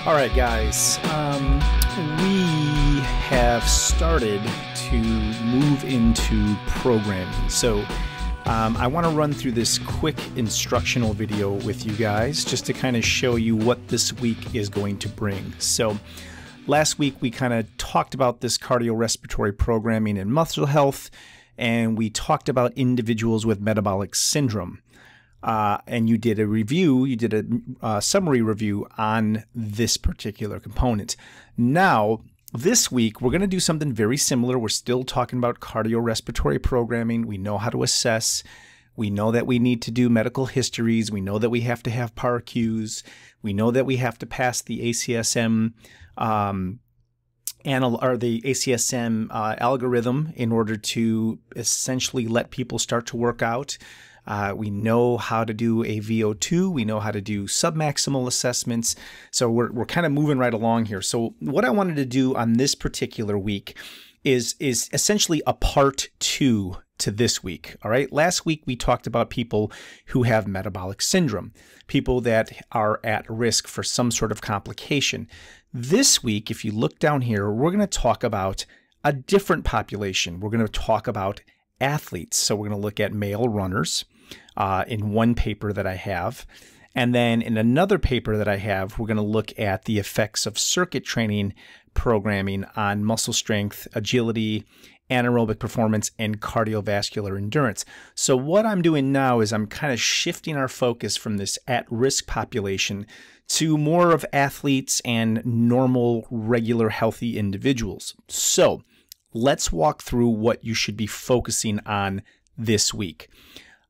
All right, guys, we have started to move into programming. So I want to run through this quick instructional video with you guys just to kind of show you what this week is going to bring. So last week we kind of talked about this cardiorespiratory programming and muscle health, and we talked about individuals with metabolic syndrome. And you did a review, you did a summary review on this particular component. Now, this week, we're going to do something very similar. We're still talking about cardiorespiratory programming. We know how to assess. We know that we need to do medical histories. We know that we have to have PAR-Qs. We know that we have to pass the ACSM algorithm in order to essentially let people start to work out. We know how to do a VO2. We know how to do submaximal assessments. So we're kind of moving right along here. So what I wanted to do on this particular week is essentially a part 2 to this week. All right. Last week we talked about people who have metabolic syndrome, people that are at risk for some sort of complication. This week, if you look down here, we're going to talk about a different population. We're going to talk about athletes. So we're going to look at male runners in one paper that I have. And then in another paper that I have, we're going to look at the effects of circuit training programming on muscle strength, agility, anaerobic performance, and cardiovascular endurance. So what I'm doing now is I'm kind of shifting our focus from this at-risk population to more of athletes and normal, regular, healthy individuals. So let's walk through what you should be focusing on this week.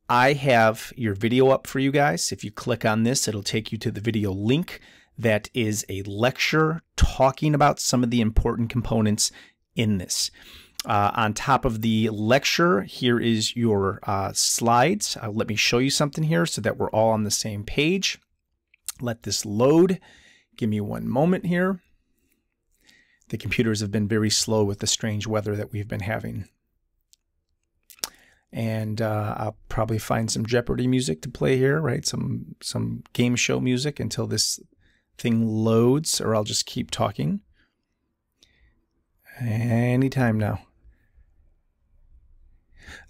I have your video up for you guys. If you click on this, it'll take you to the video link. That is a lecture talking about some of the important components in this. On top of the lecture, here is your slides. Let me show you something here so that we're all on the same page. Let this load. Give me one moment here. The computers have been very slow with the strange weather that we've been having. And I'll probably find some Jeopardy music to play here, right? Some game show music until this thing loads, or I'll just keep talking. Anytime now.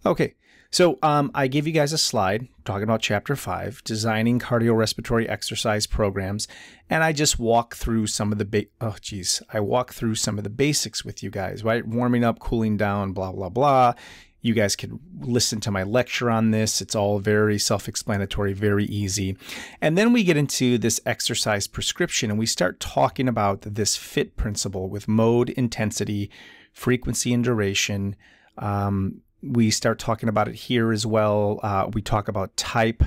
Okay, so I gave you guys a slide talking about Chapter 5, designing cardiorespiratory exercise programs, and I just walk through some of the I walk through some of the basics with you guys, right? Warming up, cooling down, blah blah blah. You guys can listen to my lecture on this. It's all very self-explanatory, very easy. And then we get into this exercise prescription and we start talking about this FIT principle with mode, intensity, frequency, and duration. We start talking about it here as well. We talk about type,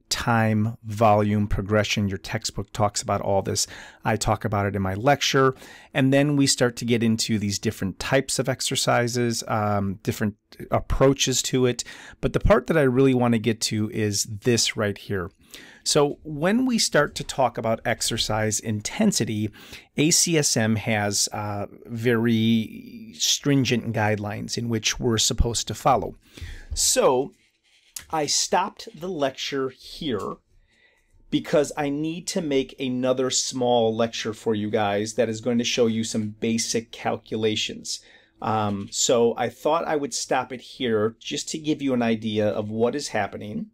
time, volume, progression. Your textbook talks about all this. I talk about it in my lecture. And then we start to get into these different types of exercises, different approaches to it. But the part that I really want to get to is this right here. So when we start to talk about exercise intensity, ACSM has very stringent guidelines in which we're supposed to follow. So I stopped the lecture here because I need to make another small lecture for you guys that is going to show you some basic calculations. So I thought I would stop it here just to give you an idea of what is happening.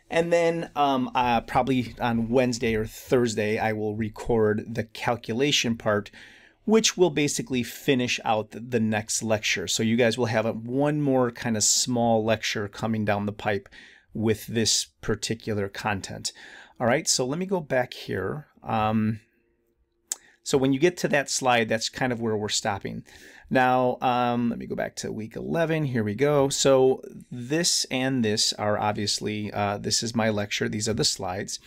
And then probably on Wednesday or Thursday, I will record the calculation part, which will basically finish out the next lecture. So you guys will have one more kind of small lecture coming down the pipe with this particular content. All right, so let me go back here. So when you get to that slide, that's kind of where we're stopping. Now, let me go back to week 11. Here we go. So this and this are obviously, this is my lecture. These are the slides.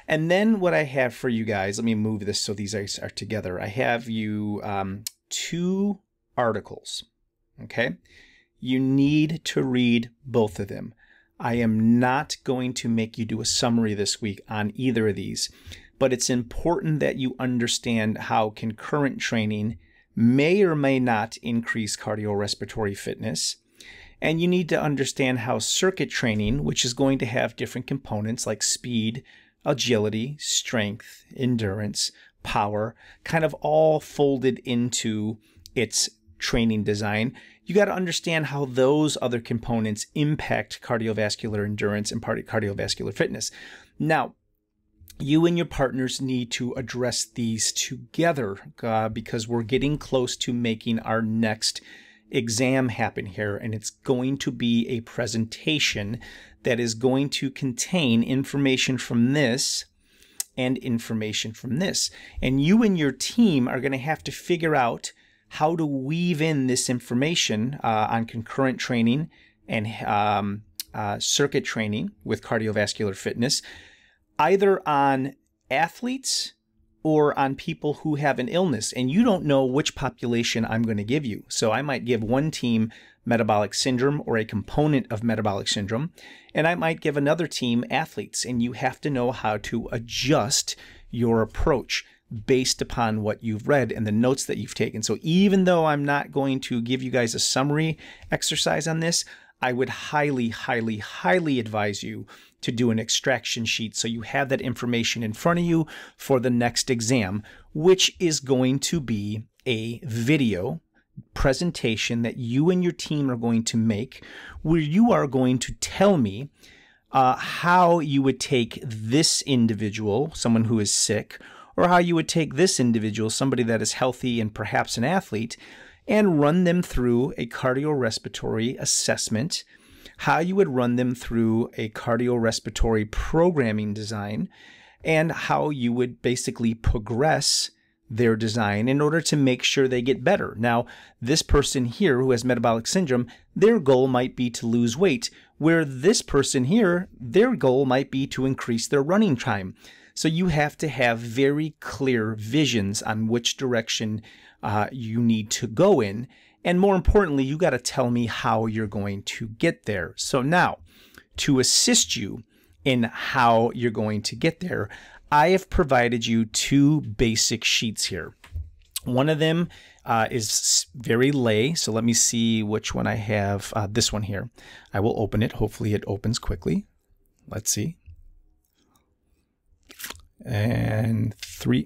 And then what I have for you guys, let me move this so these are together. I have you 2 articles, okay? You need to read both of them. I am not going to make you do a summary this week on either of these, but it's important that you understand how concurrent training may or may not increase cardiorespiratory fitness. And you need to understand how circuit training, which is going to have different components like speed, agility, strength, endurance, power, kind of all folded into its training design. You got to understand how those other components impact cardiovascular endurance and cardiovascular fitness. Now, you and your partners need to address these together because we're getting close to making our next exam happen here, and it's going to be a presentation that is going to contain information from this and information from this. And you and your team are going to have to figure out how to weave in this information on concurrent training and circuit training with cardiovascular fitness, either on athletes or on people who have an illness, and you don't know which population I'm going to give you. So I might give one team metabolic syndrome or a component of metabolic syndrome, and I might give another team athletes, and you have to know how to adjust your approach based upon what you've read and the notes that you've taken. So even though I'm not going to give you guys a summary exercise on this, I would highly, highly, highly advise you to do an extraction sheet so you have that information in front of you for the next exam, which is going to be a video presentation that you and your team are going to make, where you are going to tell me how you would take this individual, someone who is sick, or how you would take this individual, somebody that is healthy and perhaps an athlete, and run them through a cardiorespiratory assessment, how you would run them through a cardiorespiratory programming design, and how you would basically progress their design in order to make sure they get better. Now, this person here who has metabolic syndrome, their goal might be to lose weight, where this person here, their goal might be to increase their running time. So you have to have very clear visions on which direction you need to go in. And more importantly, you got to tell me how you're going to get there. So now, to assist you in how you're going to get there, I have provided you two basic sheets here. One of them is very lay. So let me see which one I have. This one here. I will open it. Hopefully it opens quickly. Let's see. And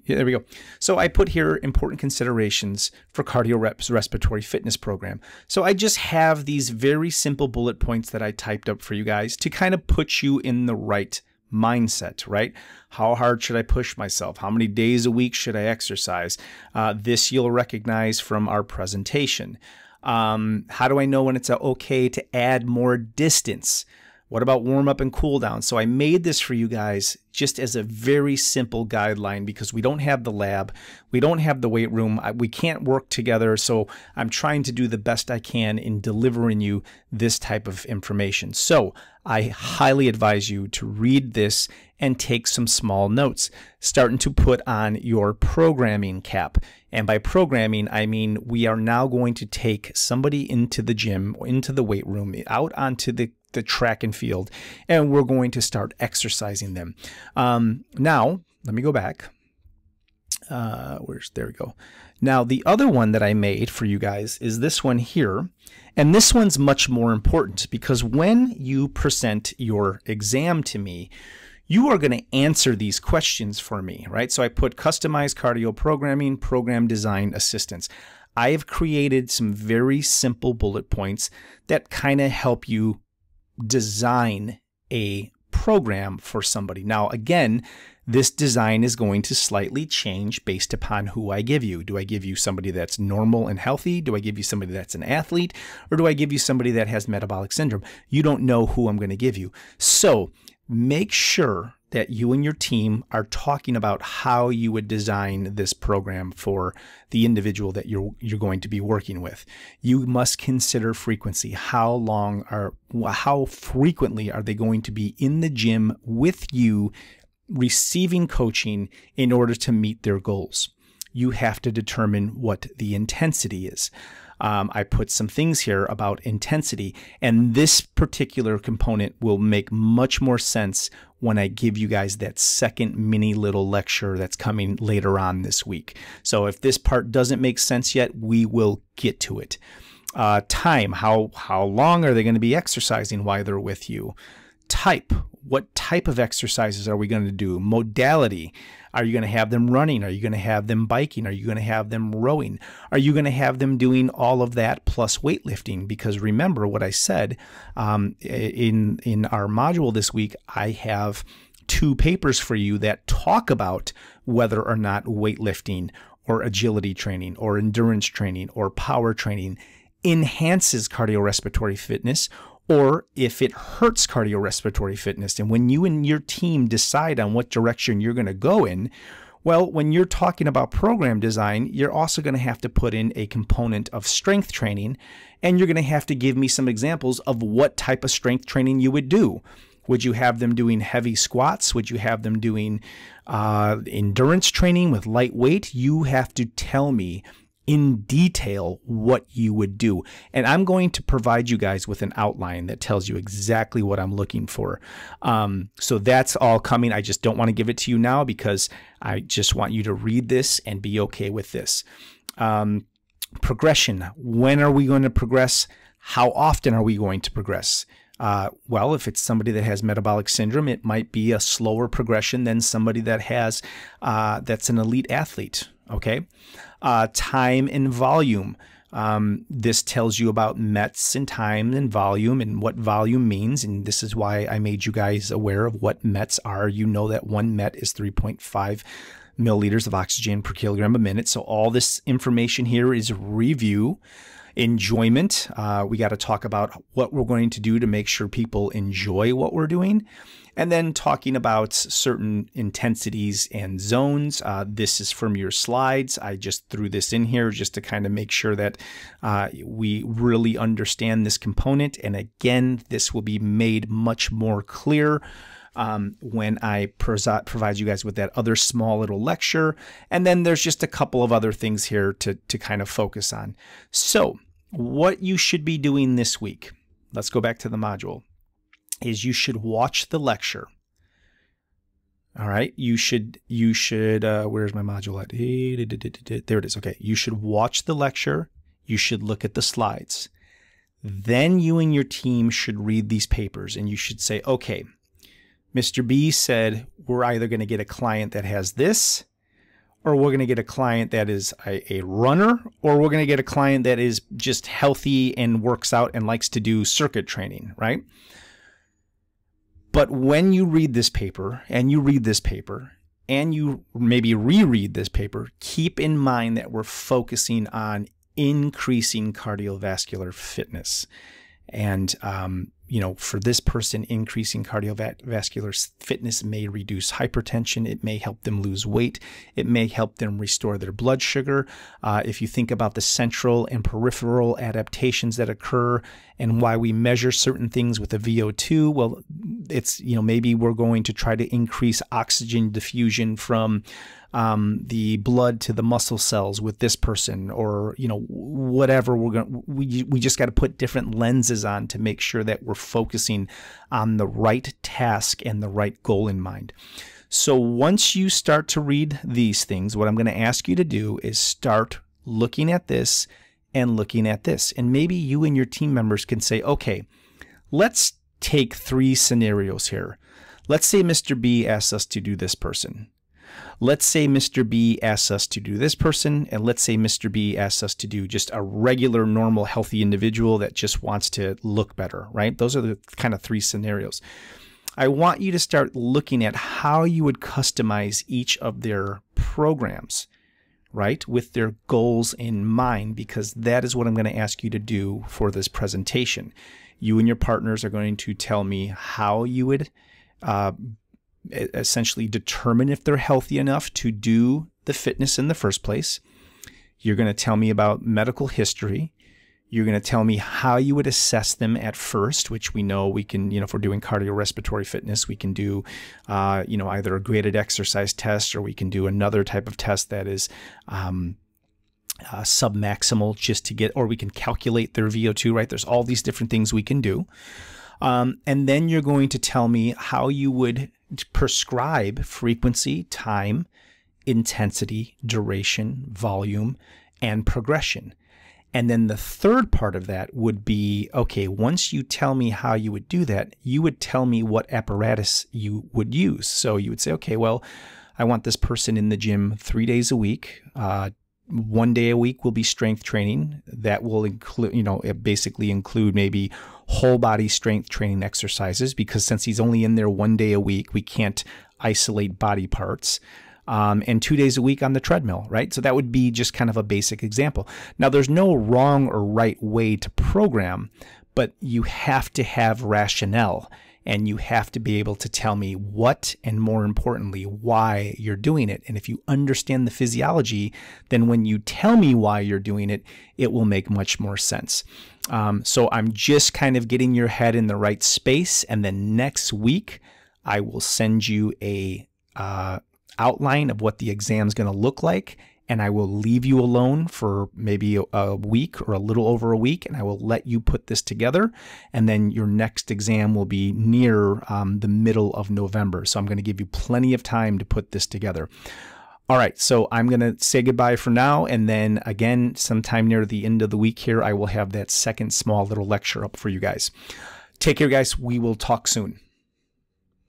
there we go. So I put here important considerations for cardiorespiratory fitness program. So I just have these very simple bullet points that I typed up for you guys to kind of put you in the right mindset, right? How hard should I push myself? How many days a week should I exercise? This you'll recognize from our presentation. How do I know when it's okay to add more distance? What about warm up and cool down? So I made this for you guys just as a very simple guideline because we don't have the lab, we don't have the weight room, we can't work together. So I'm trying to do the best I can in delivering you this type of information. So I highly advise you to read this and take some small notes, starting to put on your programming cap. And by programming, I mean we are now going to take somebody into the gym, into the weight room, out onto the track and field, and we're going to start exercising them. Now, let me go back. There we go. Now, the other one that I made for you guys is this one here. And this one's much more important because when you present your exam to me, you are going to answer these questions for me, right? So I put customized cardio programming, program design assistance. I have created some very simple bullet points that kind of help you design a program for somebody. Now, again, this design is going to slightly change based upon who I give you. Do I give you somebody that's normal and healthy? Do I give you somebody that's an athlete? Or do I give you somebody that has metabolic syndrome? You don't know who I'm going to give you. So make sure that you and your team are talking about how you would design this program for the individual that you're going to be working with. You must consider frequency. How frequently are they going to be in the gym with you, receiving coaching in order to meet their goals? You have to determine what the intensity is. I put some things here about intensity, and this particular component will make much more sense when I give you guys that second mini little lecture that's coming later on this week. So if this part doesn't make sense yet, we will get to it. Time, how long are they going to be exercising while they're with you? type. What type of exercises are we going to do? Modality. Are you going to have them running? Are you going to have them biking? Are you going to have them rowing? Are you going to have them doing all of that plus weightlifting? Because remember what I said in our module this week, I have 2 papers for you that talk about whether or not weightlifting or agility training or endurance training or power training enhances cardiorespiratory fitness, or if it hurts cardiorespiratory fitness. And when you and your team decide on what direction you're going to go in, well, when you're talking about program design, you're also going to have to put in a component of strength training, and you're going to have to give me some examples of what type of strength training you would do. Would you have them doing heavy squats? Would you have them doing endurance training with light weight? You have to tell me in detail what you would do. And I'm going to provide you guys with an outline that tells you exactly what I'm looking for. So that's all coming. I just don't want to give it to you now because I just want you to read this and be okay with this. Progression. When are we going to progress? How often are we going to progress? Well, if it's somebody that has metabolic syndrome, it might be a slower progression than somebody that has that's an elite athlete. Okay. Time and volume. This tells you about METs and time and volume and what volume means. And this is why I made you guys aware of what METs are. You know that 1 MET is 3.5 milliliters of oxygen per kilogram a minute. So all this information here is review. Enjoyment. We got to talk about what we're going to do to make sure people enjoy what we're doing. And then talking about certain intensities and zones. This is from your slides. I just threw this in here just to kind of make sure that we really understand this component. And again, this will be made much more clear when I provide you guys with that other small little lecture. And then there's just a couple of other things here to kind of focus on. So what you should be doing this week, let's go back to the module, is you should watch the lecture. All right. You should, where's my module at? There it is. Okay. You should watch the lecture. You should look at the slides. Then you and your team should read these papers and you should say, okay, Mr. B said we're either going to get a client that has this, or we're going to get a client that is a runner, or we're going to get a client that is just healthy and works out and likes to do circuit training, right? But when you read this paper and you read this paper and you maybe reread this paper, keep in mind that we're focusing on increasing cardiovascular fitness. And, you know, for this person, increasing cardiovascular fitness may reduce hypertension. It may help them lose weight. It may help them restore their blood sugar. If you think about the central and peripheral adaptations that occur and why we measure certain things with a VO2, well, it's, you know, maybe we're going to try to increase oxygen diffusion from the blood to the muscle cells with this person, or, you know, whatever we just got to put different lenses on to make sure that we're focusing on the right task and the right goal in mind. So once you start to read these things, what I'm going to ask you to do is start looking at this and looking at this. And maybe you and your team members can say, okay, let's take 3 scenarios here. Let's say Mr. B asks us to do this person. Let's say Mr. B asks us to do this person, and let's say Mr. B asks us to do just a regular, normal, healthy individual that just wants to look better, right? Those are the kind of 3 scenarios. I want you to start looking at how you would customize each of their programs, right, with their goals in mind, because that is what I'm going to ask you to do for this presentation. You and your partners are going to tell me how you would essentially determine if they're healthy enough to do the fitness in the first place. You're going to tell me about medical history. You're going to tell me how you would assess them at first, which we know we can, you know, if we're doing cardiorespiratory fitness, we can do, you know, either a graded exercise test, or we can do another type of test that is submaximal just to get, or we can calculate their VO2, right? There's all these different things we can do. And then you're going to tell me how you would prescribe frequency, time, intensity, duration, volume, and progression. And then the third part of that would be, okay, once you tell me how you would do that, you would tell me what apparatus you would use. So you would say, okay, well, I want this person in the gym 3 days a week. 1 day a week will be strength training. That will include, it basically include maybe whole body strength training exercises, because since he's only in there 1 day a week, we can't isolate body parts. And 2 days a week on the treadmill, right? So that would be just kind of a basic example. Now, there's no wrong or right way to program, but you have to have rationale, and you have to be able to tell me what, and more importantly, why you're doing it. And if you understand the physiology, then when you tell me why you're doing it, it will make much more sense. So I'm just kind of getting your head in the right space. And then next week, I will send you a outline of what the exam is going to look like, and I will leave you alone for maybe a week or a little over a week, and I will let you put this together, and then your next exam will be near the middle of November. So I'm going to give you plenty of time to put this together. All right, so I'm going to say goodbye for now, and then again, sometime near the end of the week here, I will have that second small little lecture up for you guys. Take care, guys. We will talk soon.